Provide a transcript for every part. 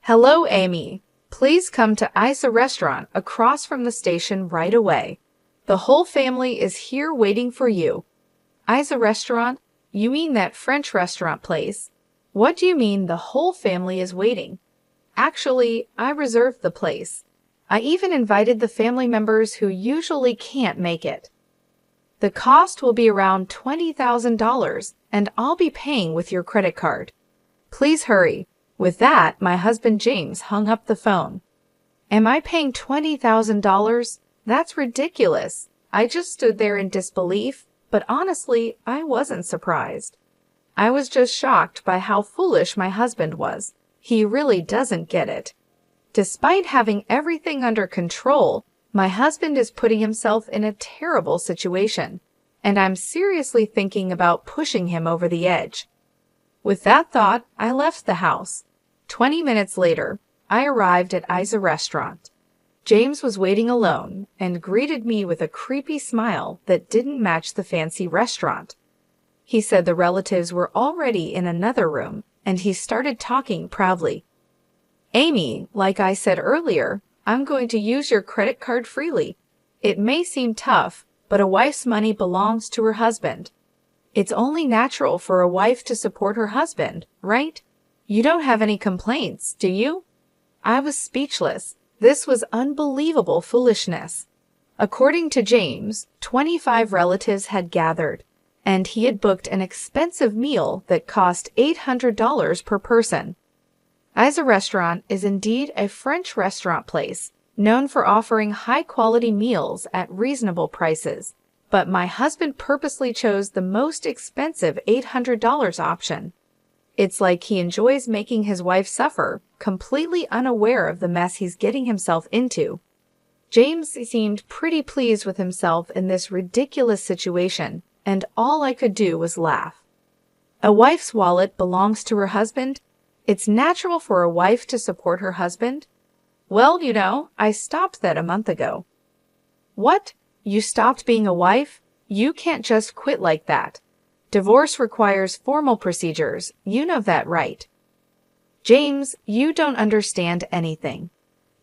Hello, Amy. Please come to Isa Restaurant across from the station right away. The whole family is here waiting for you. Isa Restaurant? You mean that French restaurant place? What do you mean the whole family is waiting? Actually, I reserved the place. I even invited the family members who usually can't make it. The cost will be around $20,000, and I'll be paying with your credit card. Please hurry. With that, my husband James hung up the phone. Am I paying $20,000? That's ridiculous. I just stood there in disbelief, but honestly, I wasn't surprised. I was just shocked by how foolish my husband was. He really doesn't get it. Despite having everything under control, my husband is putting himself in a terrible situation, and I'm seriously thinking about pushing him over the edge. With that thought, I left the house. 20 minutes later, I arrived at Isa Restaurant. James was waiting alone and greeted me with a creepy smile that didn't match the fancy restaurant. He said the relatives were already in another room, and he started talking proudly. Amy, like I said earlier, I'm going to use your credit card freely. It may seem tough, but a wife's money belongs to her husband. It's only natural for a wife to support her husband, right? You don't have any complaints, do you? I was speechless. This was unbelievable foolishness. According to James, 25 relatives had gathered, and he had booked an expensive meal that cost $800 per person. Isa Restaurant is indeed a French restaurant place, known for offering high-quality meals at reasonable prices. But my husband purposely chose the most expensive $800 option. It's like he enjoys making his wife suffer, completely unaware of the mess he's getting himself into. James seemed pretty pleased with himself in this ridiculous situation, and all I could do was laugh. A wife's wallet belongs to her husband? It's natural for a wife to support her husband? Well, I stopped that a month ago. What? You stopped being a wife? You can't just quit like that. Divorce requires formal procedures. You know that, right? James, you don't understand anything.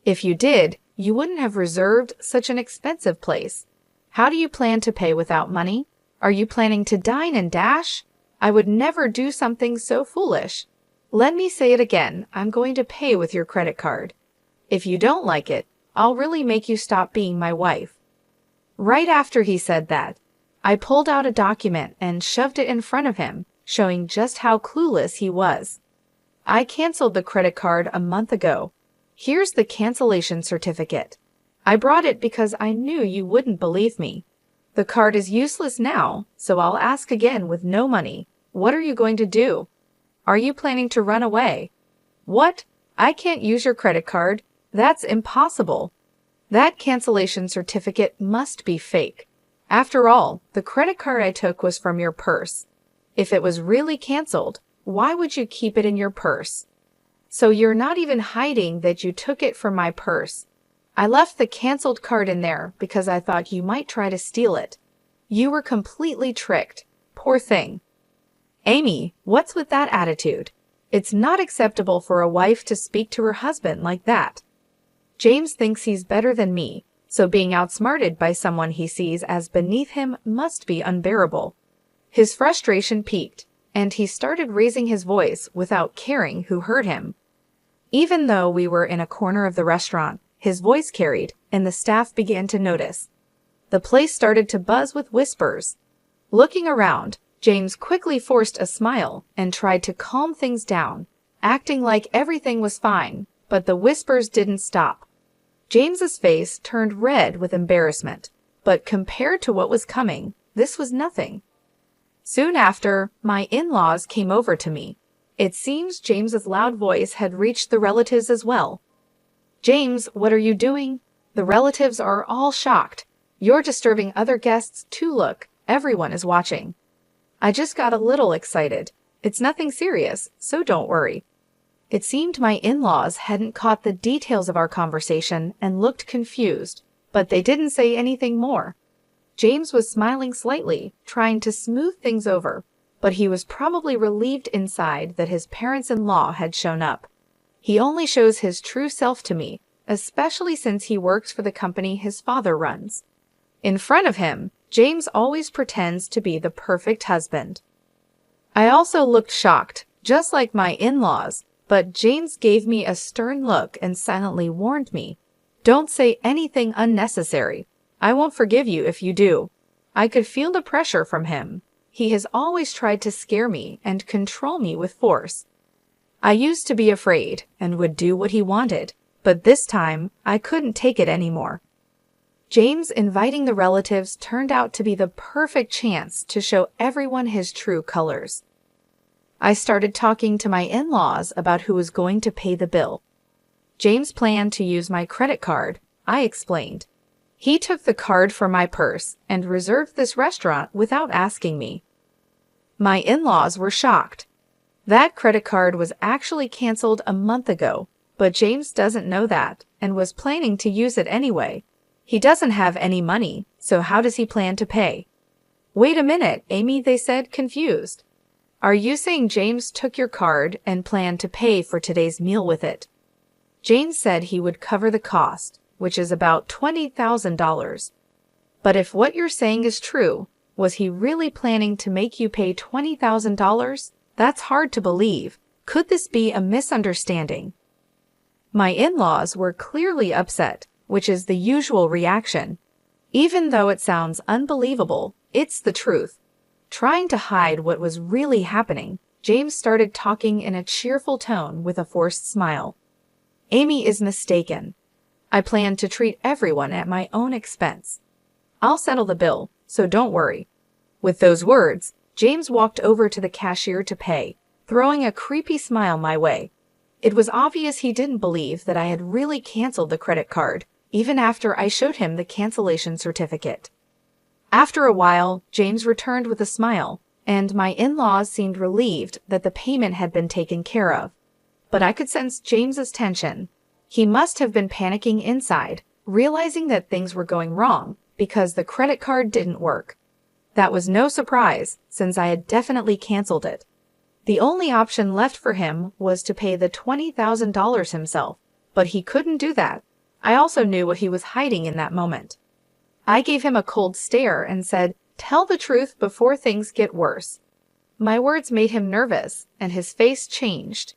If you did, you wouldn't have reserved such an expensive place. How do you plan to pay without money? Are you planning to dine and dash? I would never do something so foolish. Let me say it again. I'm going to pay with your credit card. If you don't like it, I'll really make you stop being my wife. Right after he said that, I pulled out a document and shoved it in front of him, showing just how clueless he was. I canceled the credit card a month ago. Here's the cancellation certificate. I brought it because I knew you wouldn't believe me. The card is useless now, so I'll ask again with no money. What are you going to do? Are you planning to run away? What? I can't use your credit card. That's impossible. That cancellation certificate must be fake. After all, the credit card I took was from your purse. If it was really canceled, why would you keep it in your purse? So you're not even hiding that you took it from my purse. I left the canceled card in there because I thought you might try to steal it. You were completely tricked. Poor thing. Amy, what's with that attitude? It's not acceptable for a wife to speak to her husband like that. James thinks he's better than me, so being outsmarted by someone he sees as beneath him must be unbearable. His frustration peaked, and he started raising his voice without caring who heard him. Even though we were in a corner of the restaurant, his voice carried, and the staff began to notice. The place started to buzz with whispers. Looking around, James quickly forced a smile and tried to calm things down, acting like everything was fine, but the whispers didn't stop. James's face turned red with embarrassment, but compared to what was coming, this was nothing. Soon after, my in-laws came over to me. It seems James's loud voice had reached the relatives as well. James, what are you doing? The relatives are all shocked. You're disturbing other guests too. Look, everyone is watching. I just got a little excited. It's nothing serious, so don't worry. It seemed my in-laws hadn't caught the details of our conversation and looked confused, but they didn't say anything more. James was smiling slightly, trying to smooth things over, but he was probably relieved inside that his parents-in-law had shown up. He only shows his true self to me, especially since he works for the company his father runs. In front of him, James always pretends to be the perfect husband. I also looked shocked, just like my in-laws, but James gave me a stern look and silently warned me, "Don't say anything unnecessary. I won't forgive you if you do." I could feel the pressure from him. He has always tried to scare me and control me with force. I used to be afraid and would do what he wanted, but this time I couldn't take it anymore. James inviting the relatives turned out to be the perfect chance to show everyone his true colors. I started talking to my in-laws about who was going to pay the bill. James planned to use my credit card, I explained. He took the card from my purse and reserved this restaurant without asking me. My in-laws were shocked. That credit card was actually canceled a month ago, but James doesn't know that and was planning to use it anyway. He doesn't have any money, so how does he plan to pay? Wait a minute, Amy, they said, confused. Are you saying James took your card and planned to pay for today's meal with it? James said he would cover the cost, which is about $20,000. But if what you're saying is true, was he really planning to make you pay $20,000? That's hard to believe. Could this be a misunderstanding? My in-laws were clearly upset, which is the usual reaction. Even though it sounds unbelievable, it's the truth. Trying to hide what was really happening, James started talking in a cheerful tone with a forced smile. Amy is mistaken. I plan to treat everyone at my own expense. I'll settle the bill, so don't worry. With those words, James walked over to the cashier to pay, throwing a creepy smile my way. It was obvious he didn't believe that I had really canceled the credit card, even after I showed him the cancellation certificate. After a while, James returned with a smile, and my in-laws seemed relieved that the payment had been taken care of. But I could sense James's tension. He must have been panicking inside, realizing that things were going wrong because the credit card didn't work. That was no surprise, since I had definitely canceled it. The only option left for him was to pay the $20,000 himself, but he couldn't do that. I also knew what he was hiding in that moment. I gave him a cold stare and said, "Tell the truth before things get worse." My words made him nervous, and his face changed.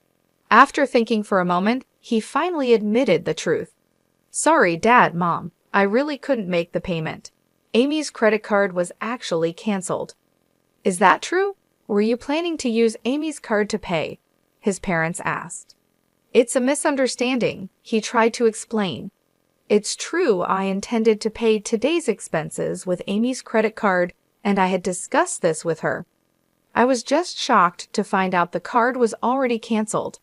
After thinking for a moment, he finally admitted the truth. "Sorry, Dad, Mom, I really couldn't make the payment. Amy's credit card was actually canceled." "Is that true? Were you planning to use Amy's card to pay?" his parents asked. "It's a misunderstanding," he tried to explain. "It's true I intended to pay today's expenses with Amy's credit card, and I had discussed this with her. I was just shocked to find out the card was already canceled.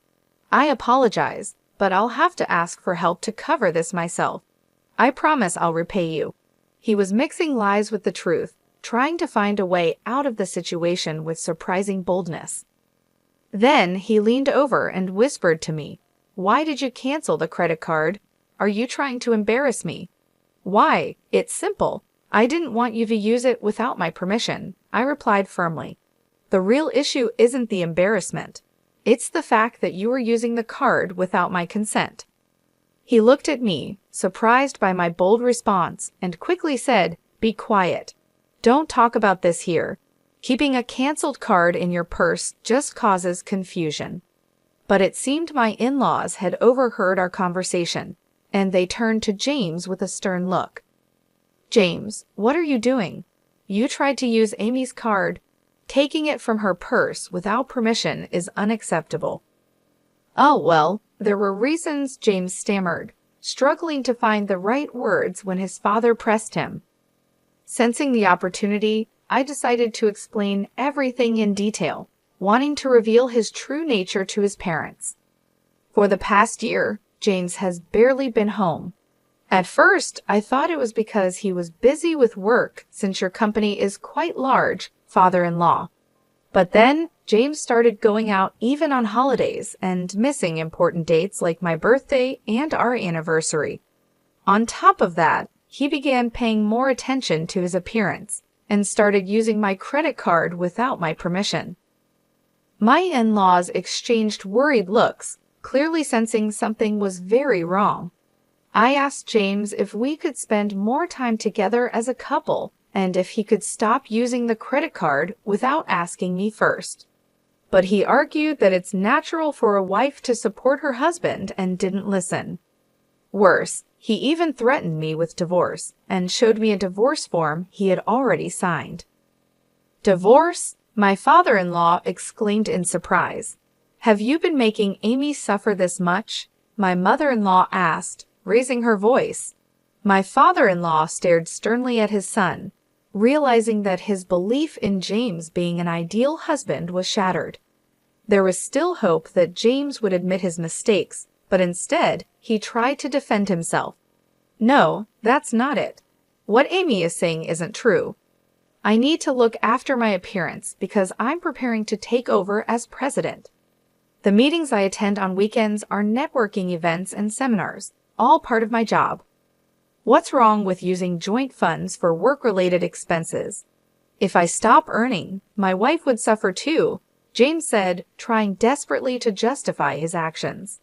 I apologize, but I'll have to ask for help to cover this myself. I promise I'll repay you." He was mixing lies with the truth, trying to find a way out of the situation with surprising boldness. Then he leaned over and whispered to me, "Why did you cancel the credit card? Are you trying to embarrass me?" "Why? It's simple. I didn't want you to use it without my permission," I replied firmly. "The real issue isn't the embarrassment. It's the fact that you were using the card without my consent." He looked at me, surprised by my bold response, and quickly said, "Be quiet. Don't talk about this here. Keeping a canceled card in your purse just causes confusion." But it seemed my in-laws had overheard our conversation, and they turned to James with a stern look. "James, what are you doing? You tried to use Amy's card. Taking it from her purse without permission is unacceptable." "Oh, well, there were reasons," James stammered, struggling to find the right words when his father pressed him. Sensing the opportunity, I decided to explain everything in detail, wanting to reveal his true nature to his parents. For the past year, James has barely been home. At first, I thought it was because he was busy with work since your company is quite large, father-in-law. But then, James started going out even on holidays and missing important dates like my birthday and our anniversary. On top of that, he began paying more attention to his appearance and started using my credit card without my permission. My in-laws exchanged worried looks, clearly sensing something was very wrong. I asked James if we could spend more time together as a couple and if he could stop using the credit card without asking me first. But he argued that it's natural for a wife to support her husband and didn't listen. Worse, he even threatened me with divorce and showed me a divorce form he had already signed. "Divorce?" my father-in-law exclaimed in surprise. "Have you been making Amy suffer this much?" my mother-in-law asked, raising her voice. My father-in-law stared sternly at his son, realizing that his belief in James being an ideal husband was shattered. There was still hope that James would admit his mistakes, but instead, he tried to defend himself. "No, that's not it. What Amy is saying isn't true. I need to look after my appearance because I'm preparing to take over as president. The meetings I attend on weekends are networking events and seminars, all part of my job. What's wrong with using joint funds for work-related expenses? If I stop earning, my wife would suffer too," James said, trying desperately to justify his actions.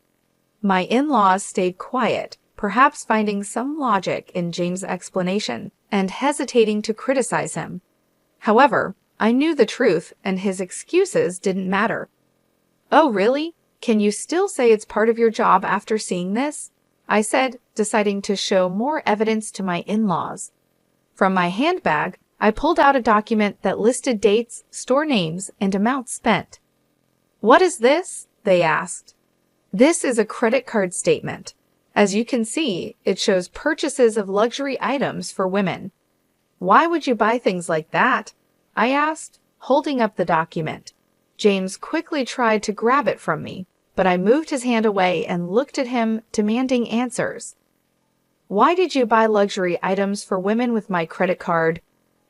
My in-laws stayed quiet, perhaps finding some logic in James' explanation and hesitating to criticize him. However, I knew the truth and his excuses didn't matter. "Oh, really? Can you still say it's part of your job after seeing this?" I said, deciding to show more evidence to my in-laws. From my handbag, I pulled out a document that listed dates, store names, and amounts spent. "What is this?" they asked. "This is a credit card statement. As you can see, it shows purchases of luxury items for women." "Why would you buy things like that?" I asked, holding up the document. James quickly tried to grab it from me, but I moved his hand away and looked at him, demanding answers. "Why did you buy luxury items for women with my credit card?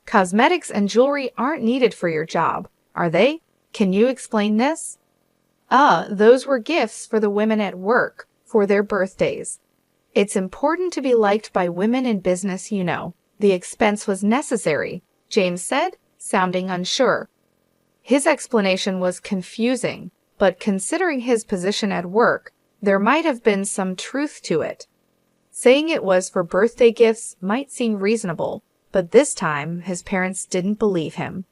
Cosmetics and jewelry aren't needed for your job, are they? Can you explain this?" Those were gifts for the women at work for their birthdays. It's important to be liked by women in business, you know. The expense was necessary, James said, sounding unsure. His explanation was confusing, but considering his position at work, there might have been some truth to it. Saying it was for birthday gifts might seem reasonable, but this time his parents didn't believe him.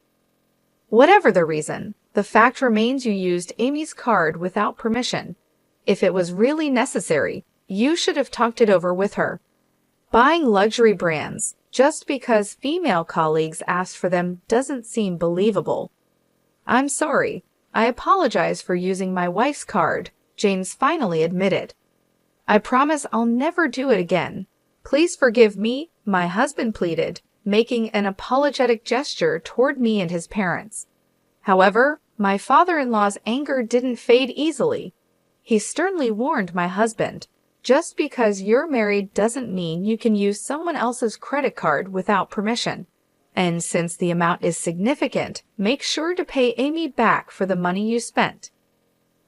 Whatever the reason, the fact remains you used Amy's card without permission. If it was really necessary, you should have talked it over with her. Buying luxury brands just because female colleagues asked for them doesn't seem believable. "I'm sorry. I apologize for using my wife's card," James finally admitted. "I promise I'll never do it again. Please forgive me," my husband pleaded, making an apologetic gesture toward me and his parents. However, my father-in-law's anger didn't fade easily. He sternly warned my husband, "Just because you're married doesn't mean you can use someone else's credit card without permission. And since the amount is significant, make sure to pay Amy back for the money you spent."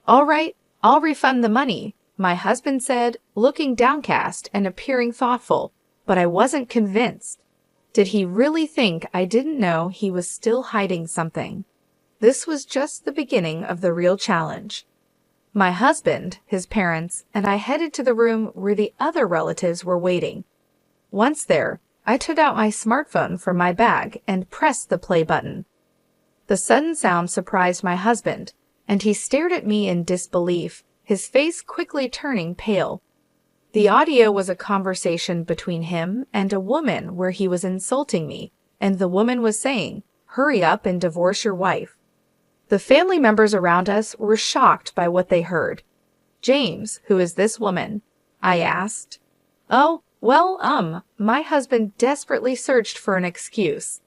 "All right, I'll refund the money," my husband said, looking downcast and appearing thoughtful, but I wasn't convinced. Did he really think I didn't know he was still hiding something? This was just the beginning of the real challenge. My husband, his parents, and I headed to the room where the other relatives were waiting. Once there, I took out my smartphone from my bag and pressed the play button. The sudden sound surprised my husband, and he stared at me in disbelief, his face quickly turning pale. The audio was a conversation between him and a woman where he was insulting me, and the woman was saying, "Hurry up and divorce your wife." The family members around us were shocked by what they heard. "James, who is this woman?" I asked. "Oh, well, my husband desperately searched for an excuse."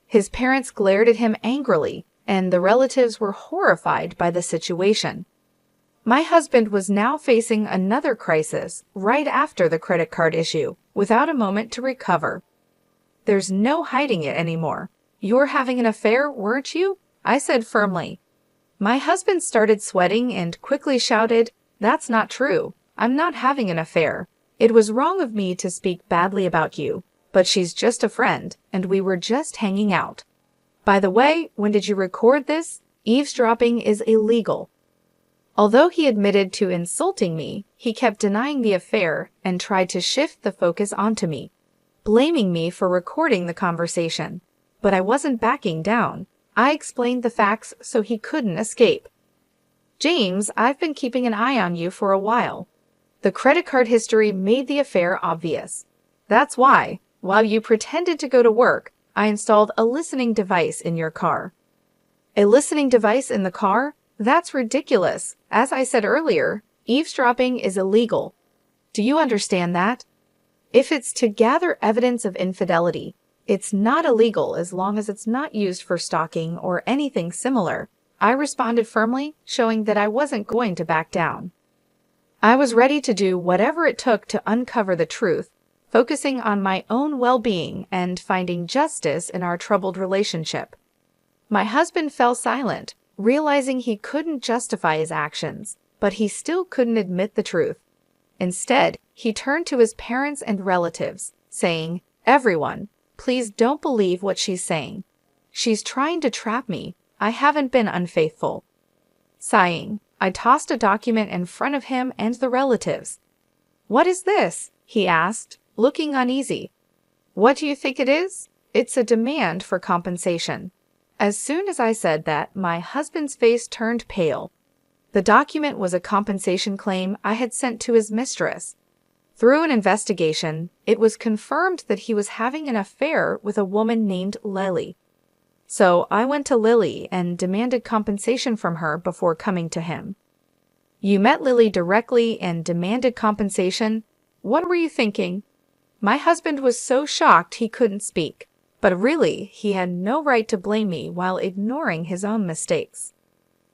His parents glared at him angrily, and the relatives were horrified by the situation. My husband was now facing another crisis right after the credit card issue, without a moment to recover. "There's no hiding it anymore. You're having an affair, weren't you?" I said firmly. My husband started sweating and quickly shouted, "That's not true. I'm not having an affair. It was wrong of me to speak badly about you, but she's just a friend, and we were just hanging out. By the way, when did you record this? Eavesdropping is illegal." Although he admitted to insulting me, he kept denying the affair and tried to shift the focus onto me, blaming me for recording the conversation. But I wasn't backing down. I explained the facts so he couldn't escape. James, I've been keeping an eye on you for a while. The credit card history made the affair obvious. That's why, while you pretended to go to work, I installed a listening device in your car. A listening device in the car? That's ridiculous. As I said earlier, eavesdropping is illegal. Do you understand that? If it's to gather evidence of infidelity, it's not illegal as long as it's not used for stalking or anything similar. I responded firmly, showing that I wasn't going to back down. I was ready to do whatever it took to uncover the truth, focusing on my own well-being and finding justice in our troubled relationship. My husband fell silent, realizing he couldn't justify his actions, but he still couldn't admit the truth. Instead, he turned to his parents and relatives, saying, "Everyone, please don't believe what she's saying. She's trying to trap me. I haven't been unfaithful." Sighing, I tossed a document in front of him and the relatives. "What is this?" he asked, looking uneasy. "What do you think it is? It's a demand for compensation." As soon as I said that, my husband's face turned pale. The document was a compensation claim I had sent to his mistress. Through an investigation, it was confirmed that he was having an affair with a woman named Lily. So I went to Lily and demanded compensation from her before coming to him. "You met Lily directly and demanded compensation? What were you thinking?" My husband was so shocked he couldn't speak. But really, he had no right to blame me while ignoring his own mistakes.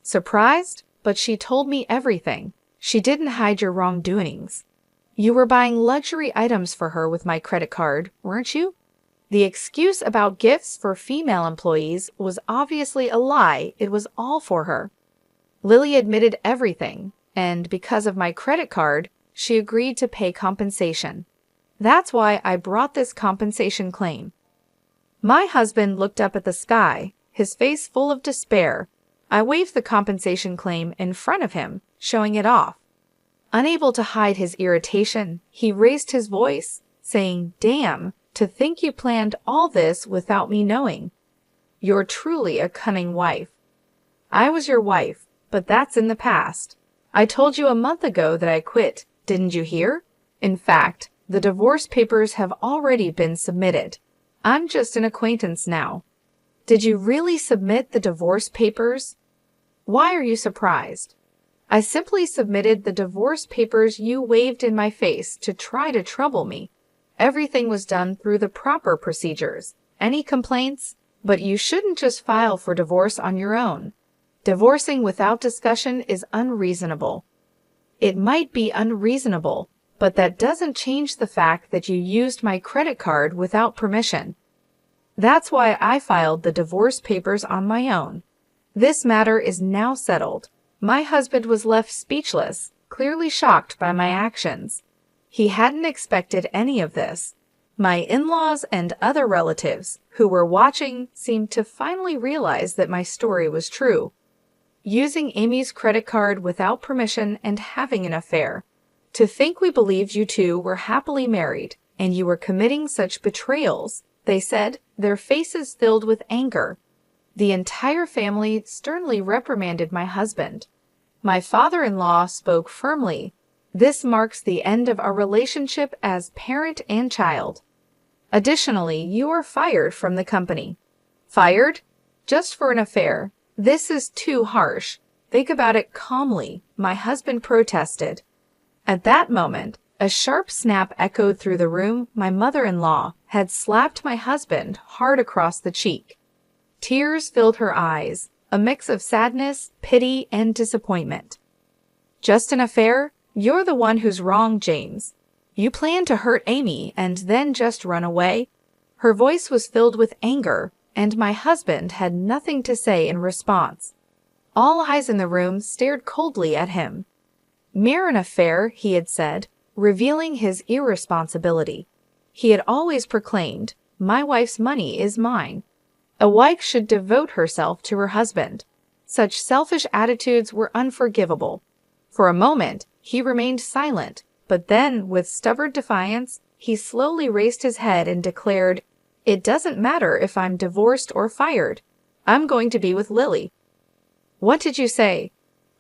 "Surprised? But she told me everything. She didn't hide your wrongdoings. You were buying luxury items for her with my credit card, weren't you?" The excuse about gifts for female employees was obviously a lie. It was all for her. Lily admitted everything, and because of my credit card, she agreed to pay compensation. That's why I brought this compensation claim. My husband looked up at the sky, his face full of despair. I waved the compensation claim in front of him, showing it off. Unable to hide his irritation, he raised his voice, saying, "Damn, to think you planned all this without me knowing. You're truly a cunning wife." "I was your wife, but that's in the past. I told you a month ago that I quit, didn't you hear? In fact, the divorce papers have already been submitted. I'm just an acquaintance now." "Did you really submit the divorce papers?" "Why are you surprised?" "I simply submitted the divorce papers you waved in my face to try to trouble me. Everything was done through the proper procedures. Any complaints? But you shouldn't just file for divorce on your own. Divorcing without discussion is unreasonable." "It might be unreasonable, but that doesn't change the fact that you used my credit card without permission. That's why I filed the divorce papers on my own. This matter is now settled." My husband was left speechless, clearly shocked by my actions. He hadn't expected any of this. My in-laws and other relatives who were watching seemed to finally realize that my story was true. Using Amy's credit card without permission and having an affair. To think we believed you two were happily married and you were committing such betrayals, they said, their faces filled with anger. The entire family sternly reprimanded my husband. My father-in-law spoke firmly. "This marks the end of our relationship as parent and child. Additionally, you are fired from the company." "Fired? Just for an affair? This is too harsh. Think about it calmly," my husband protested. At that moment, a sharp snap echoed through the room. My mother-in-law had slapped my husband hard across the cheek. Tears filled her eyes, a mix of sadness, pity, and disappointment. "Just an affair? You're the one who's wrong, James. You planned to hurt Amy and then just run away." Her voice was filled with anger, and my husband had nothing to say in response. All eyes in the room stared coldly at him. "Mere an affair," he had said, revealing his irresponsibility. He had always proclaimed, "My wife's money is mine." A wife should devote herself to her husband. Such selfish attitudes were unforgivable. For a moment, he remained silent, but then, with stubborn defiance, he slowly raised his head and declared, "It doesn't matter if I'm divorced or fired. I'm going to be with Lily." "What did you say?"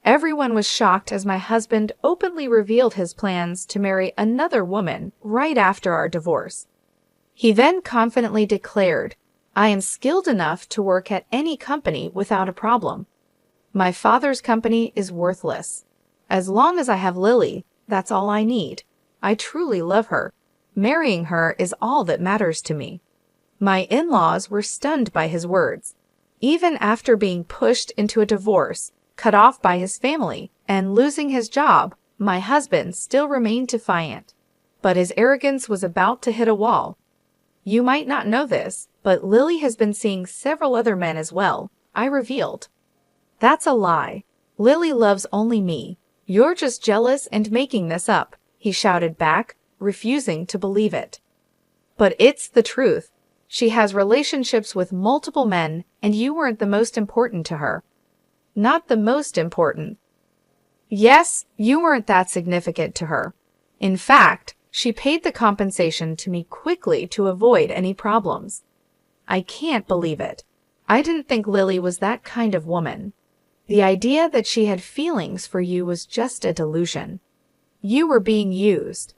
Everyone was shocked as my husband openly revealed his plans to marry another woman right after our divorce. He then confidently declared, "I am skilled enough to work at any company without a problem. My father's company is worthless. As long as I have Lily, that's all I need. I truly love her. Marrying her is all that matters to me." My in-laws were stunned by his words. Even after being pushed into a divorce, cut off by his family, and losing his job, my husband still remained defiant. But his arrogance was about to hit a wall. "You might not know this, but Lily has been seeing several other men as well," I revealed. "That's a lie. Lily loves only me. You're just jealous and making this up," he shouted back, refusing to believe it. "But it's the truth. She has relationships with multiple men, and you weren't the most important to her." "Not the most important." "Yes, you weren't that significant to her. In fact, she paid the compensation to me quickly to avoid any problems." "I can't believe it. I didn't think Lily was that kind of woman. The idea that she had feelings for you was just a delusion. You were being used.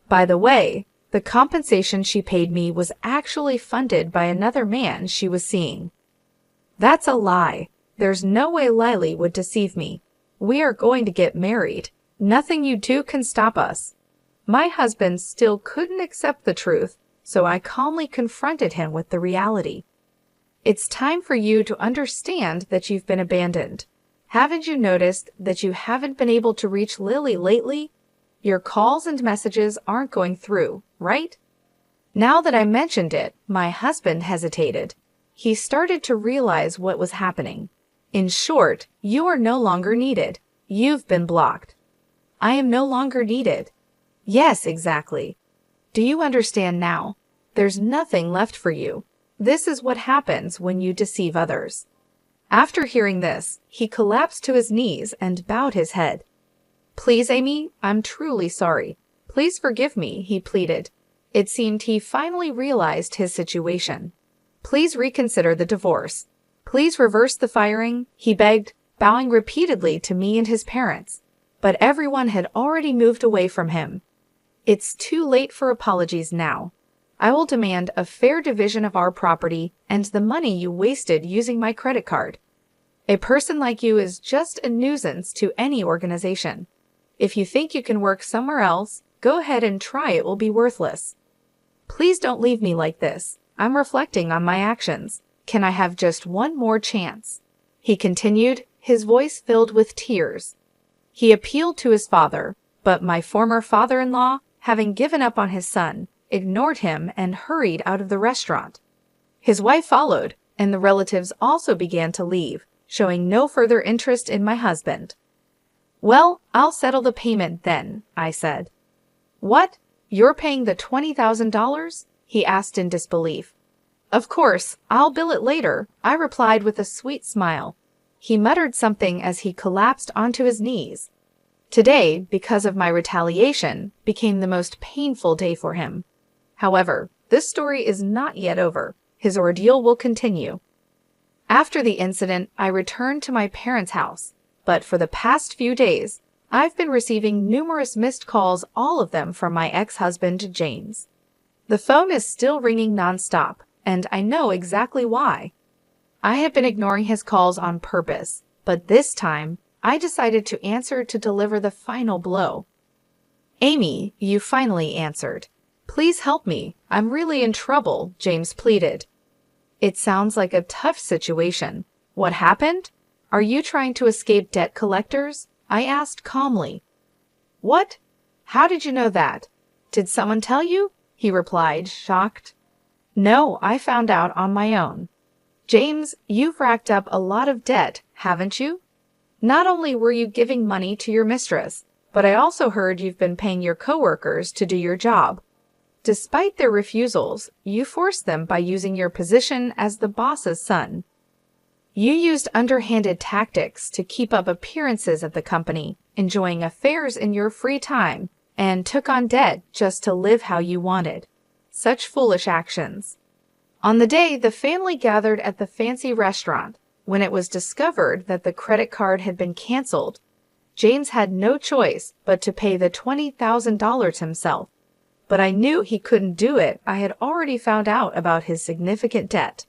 By the way, the compensation she paid me was actually funded by another man she was seeing." "That's a lie. There's no way Lily would deceive me. We are going to get married. Nothing you do can stop us." My husband still couldn't accept the truth, so I calmly confronted him with the reality. "It's time for you to understand that you've been abandoned. Haven't you noticed that you haven't been able to reach Lily lately? Your calls and messages aren't going through, right?" Now that I mentioned it, my husband hesitated. He started to realize what was happening. "In short, you are no longer needed. You've been blocked." "I am no longer needed." "Yes, exactly. Do you understand now? There's nothing left for you. This is what happens when you deceive others." After hearing this, he collapsed to his knees and bowed his head. "Please, Amy, I'm truly sorry. Please forgive me," he pleaded. It seemed he finally realized his situation. "Please reconsider the divorce. Please reverse the firing," he begged, bowing repeatedly to me and his parents. But everyone had already moved away from him. "It's too late for apologies now. I will demand a fair division of our property and the money you wasted using my credit card. A person like you is just a nuisance to any organization. If you think you can work somewhere else, go ahead and try. It will be worthless. Please don't leave me like this. I'm reflecting on my actions. Can I have just one more chance?" he continued, his voice filled with tears. He appealed to his father, but my former father-in-law, having given up on his son, ignored him and hurried out of the restaurant. His wife followed, and the relatives also began to leave, showing no further interest in my husband. "Well, I'll settle the payment then," I said. "What? You're paying the $20,000? he asked in disbelief. "Of course, I'll bill it later," I replied with a sweet smile. He muttered something as he collapsed onto his knees. Today, because of my retaliation, became the most painful day for him. However, this story is not yet over. His ordeal will continue. After the incident, I returned to my parents' house, but for the past few days, I've been receiving numerous missed calls, all of them from my ex-husband, James. The phone is still ringing nonstop, and I know exactly why. I have been ignoring his calls on purpose, but this time, I decided to answer to deliver the final blow. "Amy, you finally answered. Please help me. I'm really in trouble," James pleaded. "It sounds like a tough situation. What happened? Are you trying to escape debt collectors?" I asked calmly. "What? How did you know that? Did someone tell you?" he replied, shocked. "No, I found out on my own." "James, you've racked up a lot of debt, haven't you? Not only were you giving money to your mistress, but I also heard you've been paying your coworkers to do your job. Despite their refusals, you forced them by using your position as the boss's son." You used underhanded tactics to keep up appearances at the company, enjoying affairs in your free time, and took on debt just to live how you wanted. Such foolish actions. On the day the family gathered at the fancy restaurant, when it was discovered that the credit card had been canceled, James had no choice but to pay the $20,000 himself. But I knew he couldn't do it. I had already found out about his significant debt.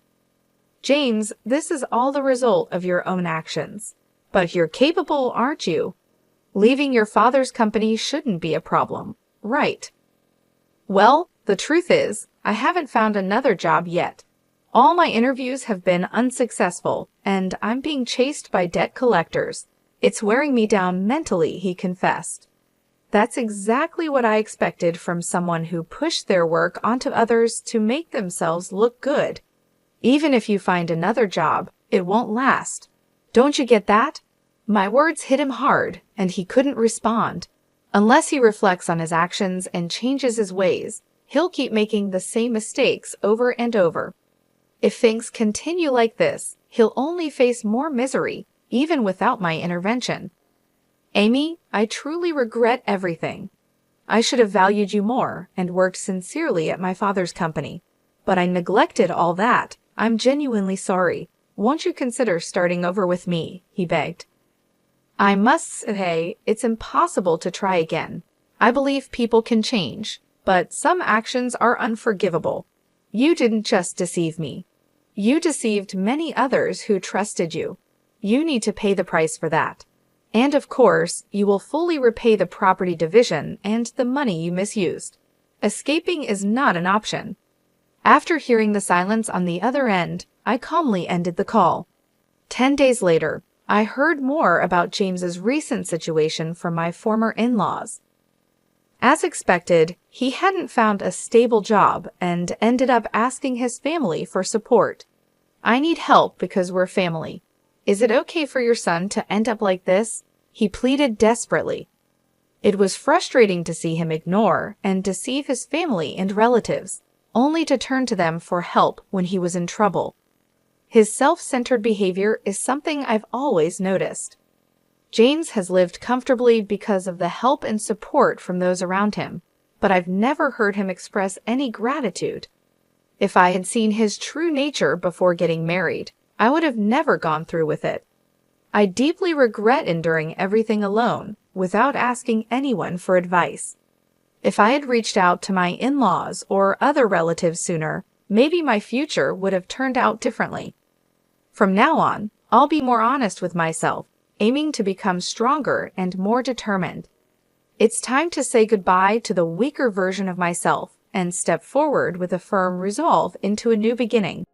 James, this is all the result of your own actions. But you're capable, aren't you? Leaving your father's company shouldn't be a problem, right? Well, the truth is, I haven't found another job yet. All my interviews have been unsuccessful, and I'm being chased by debt collectors. It's wearing me down mentally, he confessed. That's exactly what I expected from someone who pushed their work onto others to make themselves look good. Even if you find another job, it won't last. Don't you get that? My words hit him hard, and he couldn't respond. Unless he reflects on his actions and changes his ways, he'll keep making the same mistakes over and over. If things continue like this, he'll only face more misery, even without my intervention. Amy, I truly regret everything. I should have valued you more and worked sincerely at my father's company. But I neglected all that. I'm genuinely sorry. Won't you consider starting over with me? He begged. I must say, it's impossible to try again. I believe people can change, but some actions are unforgivable. You didn't just deceive me. You deceived many others who trusted you. You need to pay the price for that. And of course, you will fully repay the property division and the money you misused. Escaping is not an option. After hearing the silence on the other end, I calmly ended the call. 10 days later, I heard more about James's recent situation from my former in-laws. As expected, he hadn't found a stable job and ended up asking his family for support. I need help because we're family. Is it okay for your son to end up like this? He pleaded desperately. It was frustrating to see him ignore and deceive his family and relatives, only to turn to them for help when he was in trouble. His self-centered behavior is something I've always noticed. James has lived comfortably because of the help and support from those around him, but I've never heard him express any gratitude. If I had seen his true nature before getting married, I would have never gone through with it. I deeply regret enduring everything alone, without asking anyone for advice. If I had reached out to my in-laws or other relatives sooner, maybe my future would have turned out differently. From now on, I'll be more honest with myself, aiming to become stronger and more determined. It's time to say goodbye to the weaker version of myself and step forward with a firm resolve into a new beginning.